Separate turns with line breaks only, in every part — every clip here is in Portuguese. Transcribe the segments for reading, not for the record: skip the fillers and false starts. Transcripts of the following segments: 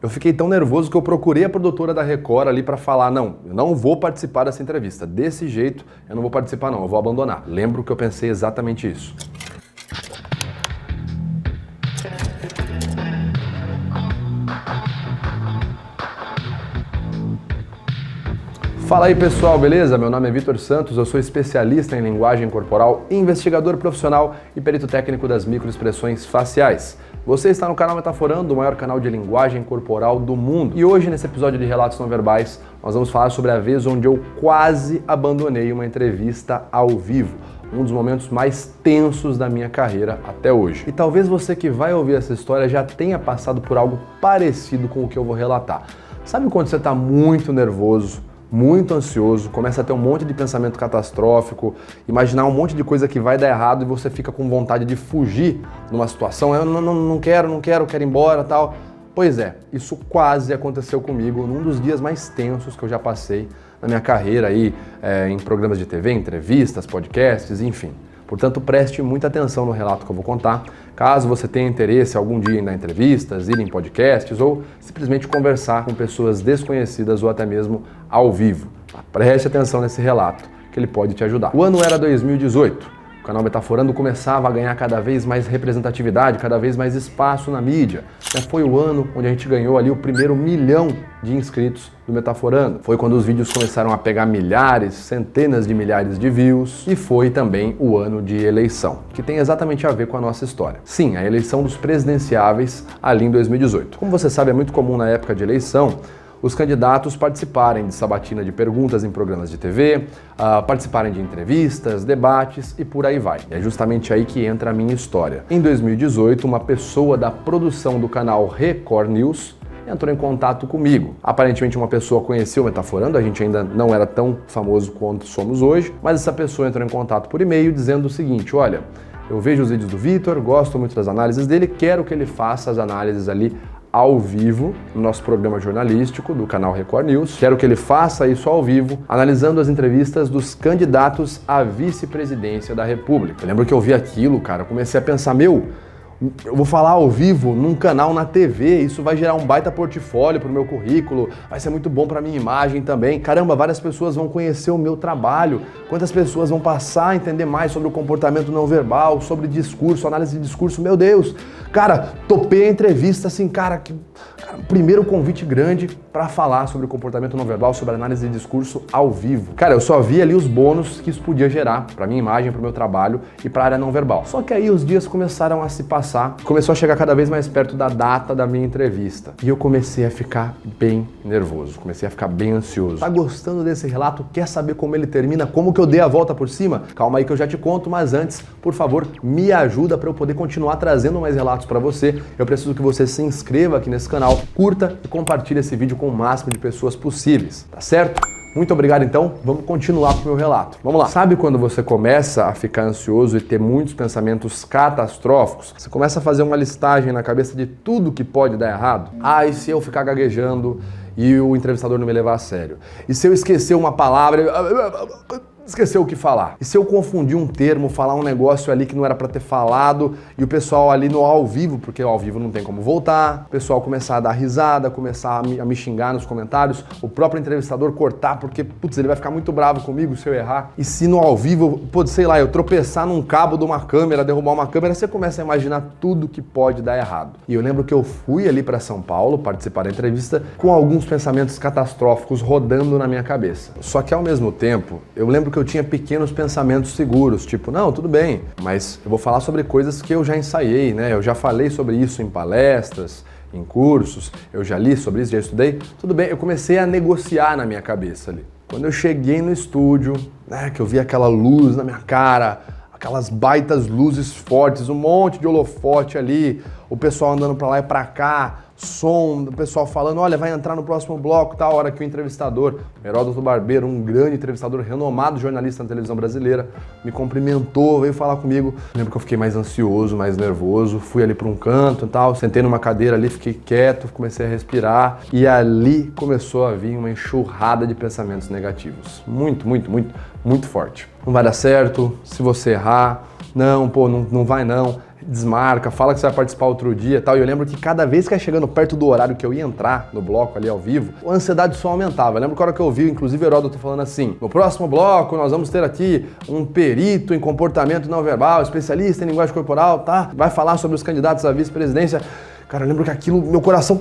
Eu fiquei tão nervoso que eu procurei a produtora da Record ali pra falar, não, eu não vou participar dessa entrevista. Desse jeito, eu não vou participar não, eu vou abandonar. Lembro que eu pensei exatamente isso. Fala aí pessoal, beleza? Meu nome é Vitor Santos, eu sou especialista em linguagem corporal, investigador profissional e perito técnico das microexpressões faciais. Você está no canal Metaforando, o maior canal de linguagem corporal do mundo. E hoje, nesse episódio de Relatos Não Verbais, nós vamos falar sobre a vez onde eu quase abandonei uma entrevista ao vivo. Um dos momentos mais tensos da minha carreira até hoje. E talvez você que vai ouvir essa história já tenha passado por algo parecido com o que eu vou relatar. Sabe quando você está muito nervoso, muito ansioso, começa a ter um monte de pensamento catastrófico, imaginar um monte de coisa que vai dar errado e você fica com vontade de fugir numa situação, eu não quero, quero ir embora, tal. Pois é, isso quase aconteceu comigo num dos dias mais tensos que eu já passei na minha carreira aí, em programas de TV, entrevistas, podcasts, enfim. Portanto, preste muita atenção no relato que eu vou contar, caso você tenha interesse algum dia em dar entrevistas, ir em podcasts ou simplesmente conversar com pessoas desconhecidas ou até mesmo ao vivo. Preste atenção nesse relato, que ele pode te ajudar. O ano era 2018. O canal Metaforando começava a ganhar cada vez mais representatividade, cada vez mais espaço na mídia. Foi o ano onde a gente ganhou ali o primeiro 1 milhão de inscritos do Metaforando. Foi quando os vídeos começaram a pegar milhares, centenas de milhares de views. E foi também o ano de eleição, que tem exatamente a ver com a nossa história. Sim, a eleição dos presidenciáveis ali em 2018. Como você sabe, é muito comum na época de eleição os candidatos participarem de sabatina de perguntas em programas de TV, participarem de entrevistas, debates e por aí vai. É justamente aí que entra a minha história. Em 2018, uma pessoa da produção do canal Record News entrou em contato comigo. Aparentemente uma pessoa conheceu o Metaforando, a gente ainda não era tão famoso quanto somos hoje, mas essa pessoa entrou em contato por e-mail dizendo o seguinte: olha, eu vejo os vídeos do Vitor, gosto muito das análises dele, quero que ele faça as análises ali ao vivo, no nosso programa jornalístico do canal Record News. Quero que ele faça isso ao vivo, analisando as entrevistas dos candidatos à vice-presidência da República. Eu lembro que eu vi aquilo, cara, comecei a pensar, eu vou falar ao vivo num canal na TV, isso vai gerar um baita portfólio pro meu currículo, vai ser muito bom pra minha imagem também. Caramba, várias pessoas vão conhecer o meu trabalho, quantas pessoas vão passar a entender mais sobre o comportamento não verbal, sobre discurso, análise de discurso, meu Deus. Cara, topei a entrevista assim, primeiro convite grande pra falar sobre o comportamento não verbal, sobre análise de discurso ao vivo. Cara, eu só vi ali os bônus que isso podia gerar pra minha imagem, pro meu trabalho e pra área não verbal. Só que aí os dias começaram a se passar, começou a chegar cada vez mais perto da data da minha entrevista. E eu comecei a ficar bem nervoso, comecei a ficar bem ansioso. Tá gostando desse relato? Quer saber como ele termina? Como que eu dei a volta por cima? Calma aí que eu já te conto, mas antes, por favor, me ajuda para eu poder continuar trazendo mais relatos para você. Eu preciso que você se inscreva aqui nesse canal, curta e compartilhe esse vídeo com o máximo de pessoas possíveis, tá certo? Muito obrigado então, vamos continuar com o meu relato. Vamos lá. Sabe quando você começa a ficar ansioso e ter muitos pensamentos catastróficos? Você começa a fazer uma listagem na cabeça de tudo que pode dar errado? E se eu ficar gaguejando e o entrevistador não me levar a sério? E se eu esquecer uma palavra... esqueceu o que falar. E se eu confundir um termo, falar um negócio ali que não era pra ter falado, e o pessoal ali no ao vivo, porque ao vivo não tem como voltar, o pessoal começar a dar risada, começar a me xingar nos comentários, o próprio entrevistador cortar, porque, putz, ele vai ficar muito bravo comigo se eu errar. E se no ao vivo, sei lá, eu tropeçar num cabo de uma câmera, derrubar uma câmera, você começa a imaginar tudo que pode dar errado. E eu lembro que eu fui ali pra São Paulo participar da entrevista com alguns pensamentos catastróficos rodando na minha cabeça. Só que ao mesmo tempo, eu lembro que eu tinha pequenos pensamentos seguros, tipo, não, tudo bem, mas eu vou falar sobre coisas que eu já ensaiei, né? Eu já falei sobre isso em palestras, em cursos, eu já li sobre isso, já estudei. Tudo bem, eu comecei a negociar na minha cabeça ali. Quando eu cheguei no estúdio, né, que eu vi aquela luz na minha cara, aquelas baitas luzes fortes, um monte de holofote ali, o pessoal andando pra lá e pra cá, som, o pessoal falando, olha, vai entrar no próximo bloco, tá? A hora que o entrevistador, Heródoto Barbeiro, um grande entrevistador, renomado jornalista na televisão brasileira, me cumprimentou, veio falar comigo. Lembro que eu fiquei mais ansioso, mais nervoso, fui ali pra um canto e tal, sentei numa cadeira ali, fiquei quieto, comecei a respirar e ali começou a vir uma enxurrada de pensamentos negativos. Muito forte. Não vai dar certo, se você errar, não vai não. desmarca, fala que você vai participar outro dia e tal. E eu lembro que cada vez que ia chegando perto do horário que eu ia entrar no bloco ali ao vivo, a ansiedade só aumentava. Eu lembro que a hora que eu vi, inclusive, Heródoto falando assim: no próximo bloco nós vamos ter aqui um perito em comportamento não verbal, especialista em linguagem corporal, tá? Vai falar sobre os candidatos à vice-presidência. Cara, eu lembro que aquilo, meu coração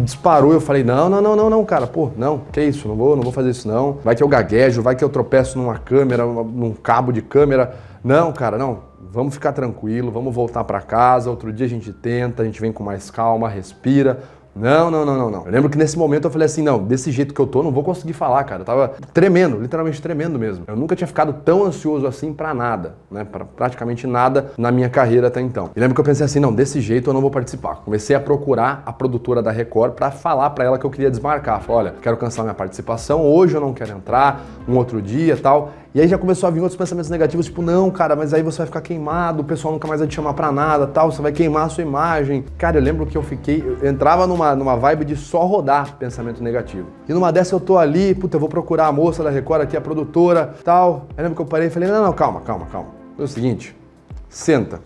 disparou. Eu falei, não, cara, pô, não, que isso, não vou fazer isso não. Vai que eu gaguejo, vai que eu tropeço numa câmera, num cabo de câmera. Não, cara, não. Vamos ficar tranquilo, vamos voltar pra casa, outro dia a gente tenta, a gente vem com mais calma, respira. Não. Eu lembro que nesse momento eu falei assim, não, desse jeito que eu tô, não vou conseguir falar, cara. Eu tava tremendo, literalmente tremendo mesmo. Eu nunca tinha ficado tão ansioso assim pra nada, né? Pra praticamente nada na minha carreira até então. E lembro que eu pensei assim, não, desse jeito eu não vou participar. Comecei a procurar a produtora da Record pra falar pra ela que eu queria desmarcar. Falei, olha, quero cancelar minha participação, hoje eu não quero entrar, um outro dia e tal. E aí já começou a vir outros pensamentos negativos, tipo, não, cara, mas aí você vai ficar queimado, o pessoal nunca mais vai te chamar pra nada, tal, você vai queimar a sua imagem. Cara, eu lembro que eu entrava numa vibe de só rodar pensamento negativo. E numa dessa eu tô ali, puta, eu vou procurar a moça da Record aqui, a produtora, tal. Eu lembro que eu parei e falei, não, calma. Foi o seguinte, senta.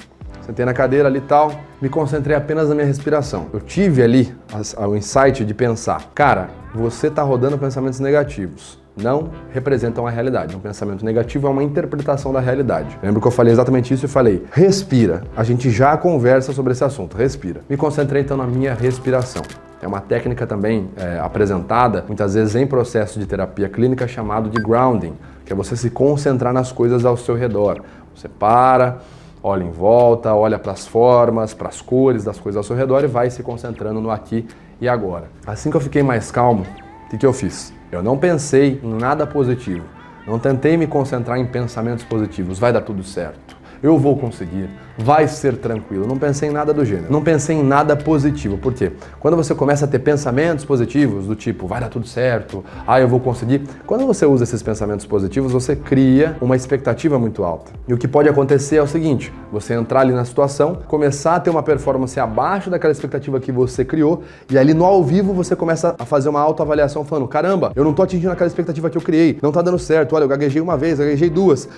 Sentei na cadeira ali e tal, me concentrei apenas na minha respiração. Eu tive ali o insight de pensar, cara, você tá rodando pensamentos negativos. Não representam a realidade. Um pensamento negativo é uma interpretação da realidade. Lembro que eu falei exatamente isso e falei, respira. A gente já conversa sobre esse assunto, respira. Me concentrei então na minha respiração. É uma técnica também apresentada, muitas vezes em processo de terapia clínica, chamado de grounding, que é você se concentrar nas coisas ao seu redor. Você para, olha em volta, olha para as formas, para as cores das coisas ao seu redor e vai se concentrando no aqui e agora. Assim que eu fiquei mais calmo, o que eu fiz? Eu não pensei em nada positivo, não tentei me concentrar em pensamentos positivos, vai dar tudo certo, eu vou conseguir, vai ser tranquilo, não pensei em nada do gênero, não pensei em nada positivo, por quê? Quando você começa a ter pensamentos positivos do tipo, vai dar tudo certo, eu vou conseguir, quando você usa esses pensamentos positivos, você cria uma expectativa muito alta. E o que pode acontecer é o seguinte, você entrar ali na situação, começar a ter uma performance abaixo daquela expectativa que você criou, e ali no ao vivo você começa a fazer uma autoavaliação falando, caramba, eu não tô atingindo aquela expectativa que eu criei, não tá dando certo, olha, eu gaguejei uma vez, gaguejei duas,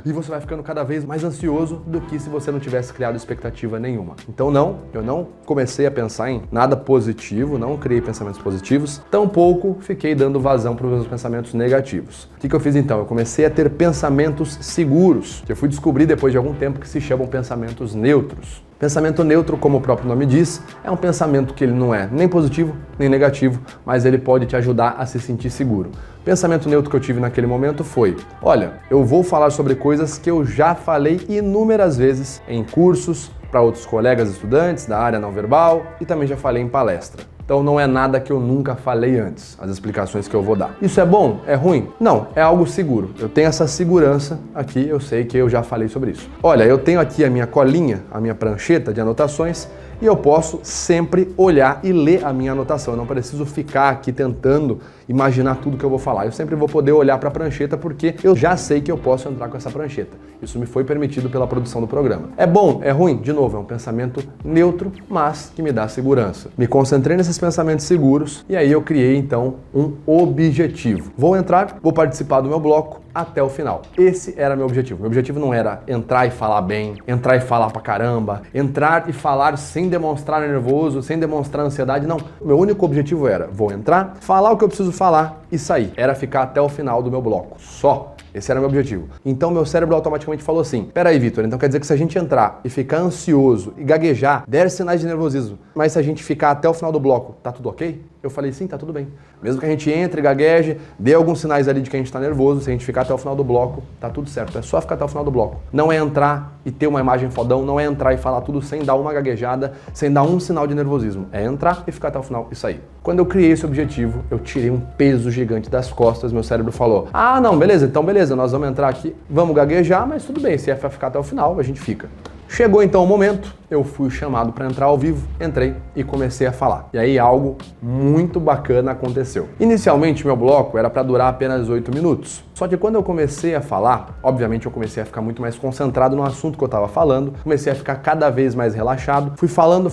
e você vai ficando cada vez mais ansioso do que se você não tivesse criado expectativa nenhuma. Então eu não comecei a pensar em nada positivo, não criei pensamentos positivos, tampouco fiquei dando vazão para os meus pensamentos negativos. O que eu fiz então? Eu comecei a ter pensamentos seguros, que eu fui descobrir depois de algum tempo que se chamam pensamentos neutros. Pensamento neutro, como o próprio nome diz, é um pensamento que ele não é nem positivo nem negativo, mas ele pode te ajudar a se sentir seguro. O pensamento neutro que eu tive naquele momento foi, olha, eu vou falar sobre coisas que eu já falei inúmeras vezes em cursos, para outros colegas estudantes da área não verbal e também já falei em palestra. Então não é nada que eu nunca falei antes, as explicações que eu vou dar. Isso é bom? É ruim? Não, é algo seguro. Eu tenho essa segurança aqui, eu sei que eu já falei sobre isso. Olha, eu tenho aqui a minha colinha, a minha prancheta de anotações e eu posso sempre olhar e ler a minha anotação. Eu não preciso ficar aqui tentando imaginar tudo que eu vou falar. Eu sempre vou poder olhar para a prancheta porque eu já sei que eu posso entrar com essa prancheta. Isso me foi permitido pela produção do programa. É bom? É ruim? De novo, é um pensamento neutro, mas que me dá segurança. Me concentrei nesses pensamentos seguros e aí eu criei então um objetivo. Vou entrar, vou participar do meu bloco até o final. Esse era meu objetivo. Meu objetivo não era entrar e falar bem, entrar e falar pra caramba, entrar e falar sem demonstrar nervoso, sem demonstrar ansiedade, não. Meu único objetivo era, vou entrar, falar o que eu preciso falar e sair. Era ficar até o final do meu bloco, só. Esse era o meu objetivo. Então meu cérebro automaticamente falou assim, peraí, Vitor, então quer dizer que se a gente entrar e ficar ansioso e gaguejar, der sinais de nervosismo, mas se a gente ficar até o final do bloco, tá tudo ok? Eu falei, sim, tá tudo bem. Mesmo que a gente entre e gagueje, dê alguns sinais ali de que a gente tá nervoso, se a gente ficar até o final do bloco, tá tudo certo. É só ficar até o final do bloco. Não é entrar e ter uma imagem fodão, não é entrar e falar tudo sem dar uma gaguejada, sem dar um sinal de nervosismo. É entrar e ficar até o final e sair. Quando eu criei esse objetivo, eu tirei um peso gigante das costas, meu cérebro falou, não, beleza, então beleza, nós vamos entrar aqui, vamos gaguejar, mas tudo bem, se é pra ficar até o final, a gente fica. Chegou então o momento, eu fui chamado para entrar ao vivo, entrei e comecei a falar. E aí algo muito bacana aconteceu. Inicialmente meu bloco era para durar apenas 8 minutos. Só que quando eu comecei a falar, obviamente eu comecei a ficar muito mais concentrado no assunto que eu estava falando, comecei a ficar cada vez mais relaxado, fui falando,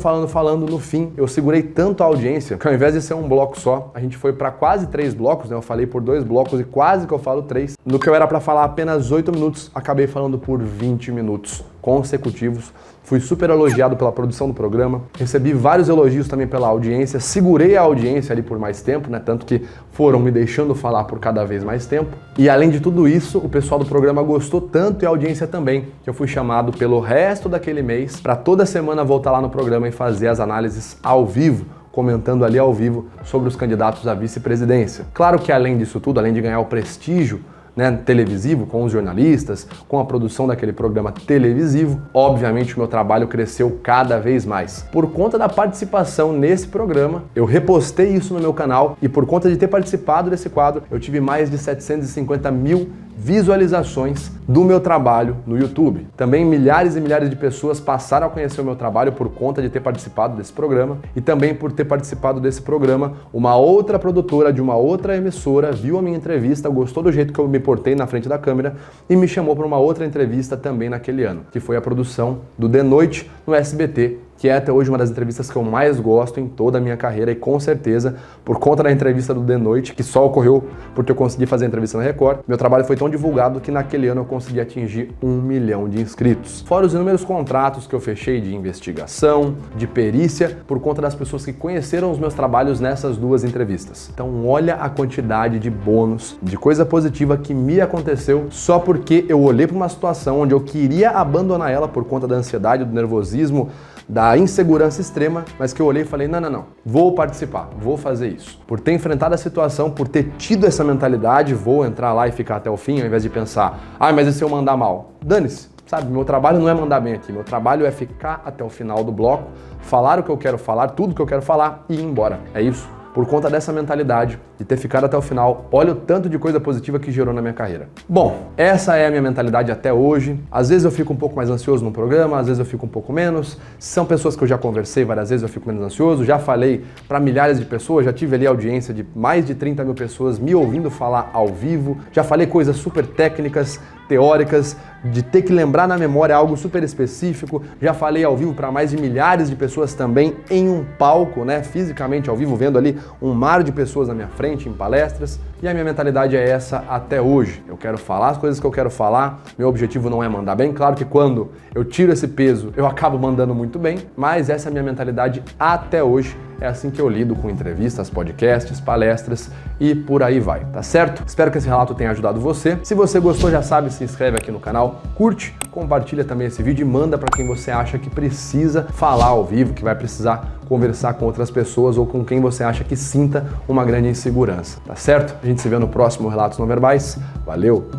no fim eu segurei tanto a audiência que ao invés de ser um bloco só, a gente foi para quase 3 blocos, né? Eu falei por 2 blocos e quase que eu falo 3. No que eu era para falar apenas 8 minutos, acabei falando por 20 minutos. consecutivos. Fui super elogiado pela produção do programa, recebi vários elogios também pela audiência, segurei a audiência ali por mais tempo, né? Tanto que foram me deixando falar por cada vez mais tempo. E além de tudo isso, o pessoal do programa gostou tanto e a audiência também, que eu fui chamado pelo resto daquele mês para toda semana voltar lá no programa e fazer as análises ao vivo, comentando ali ao vivo sobre os candidatos à vice-presidência. Claro que além disso tudo, além de ganhar o prestígio, né, televisivo, com os jornalistas, com a produção daquele programa televisivo, obviamente o meu trabalho cresceu cada vez mais. Por conta da participação nesse programa, eu repostei isso no meu canal e por conta de ter participado desse quadro, eu tive mais de 750 mil visualizações do meu trabalho no YouTube. Também milhares e milhares de pessoas passaram a conhecer o meu trabalho por conta de ter participado desse programa e também por ter participado desse programa, uma outra produtora de uma outra emissora viu a minha entrevista, gostou do jeito que eu me portei na frente da câmera e me chamou para uma outra entrevista também naquele ano, que foi a produção do De Noite no SBT, que é até hoje uma das entrevistas que eu mais gosto em toda a minha carreira e com certeza, por conta da entrevista do De Noite, que só ocorreu porque eu consegui fazer a entrevista na Record, meu trabalho foi tão divulgado que naquele ano eu consegui atingir 1 milhão de inscritos. Fora os inúmeros contratos que eu fechei de investigação, de perícia, por conta das pessoas que conheceram os meus trabalhos nessas duas entrevistas. Então olha a quantidade de bônus, de coisa positiva que me aconteceu só porque eu olhei para uma situação onde eu queria abandonar ela por conta da ansiedade, do nervosismo, da insegurança extrema, mas que eu olhei e falei, não, vou participar, vou fazer isso. Por ter enfrentado a situação, por ter tido essa mentalidade, vou entrar lá e ficar até o fim, ao invés de pensar, mas e se eu mandar mal? Dane-se, sabe? Meu trabalho não é mandar bem aqui, meu trabalho é ficar até o final do bloco, falar o que eu quero falar, tudo que eu quero falar e ir embora. É isso. Por conta dessa mentalidade, de ter ficado até o final, olha o tanto de coisa positiva que gerou na minha carreira. Bom, essa é a minha mentalidade até hoje. Às vezes eu fico um pouco mais ansioso no programa, às vezes eu fico um pouco menos. São pessoas que eu já conversei várias vezes, eu fico menos ansioso. Já falei para milhares de pessoas, já tive ali audiência de mais de 30 mil pessoas me ouvindo falar ao vivo. Já falei coisas super técnicas, teóricas, de ter que lembrar na memória algo super específico. Já falei ao vivo para mais de milhares de pessoas também em um palco, né, fisicamente ao vivo, vendo ali um mar de pessoas na minha frente, em palestras. E a minha mentalidade é essa até hoje. Eu quero falar as coisas que eu quero falar, meu objetivo não é mandar bem. Claro que quando eu tiro esse peso, eu acabo mandando muito bem, mas essa é a minha mentalidade até hoje. É assim que eu lido com entrevistas, podcasts, palestras e por aí vai, tá certo? Espero que esse relato tenha ajudado você. Se você gostou, já sabe, se inscreve aqui no canal, curte, compartilha também esse vídeo e manda para quem você acha que precisa falar ao vivo, que vai precisar conversar com outras pessoas ou com quem você acha que sinta uma grande insegurança, tá certo? A gente se vê no próximo Relatos Não Verbais. Valeu!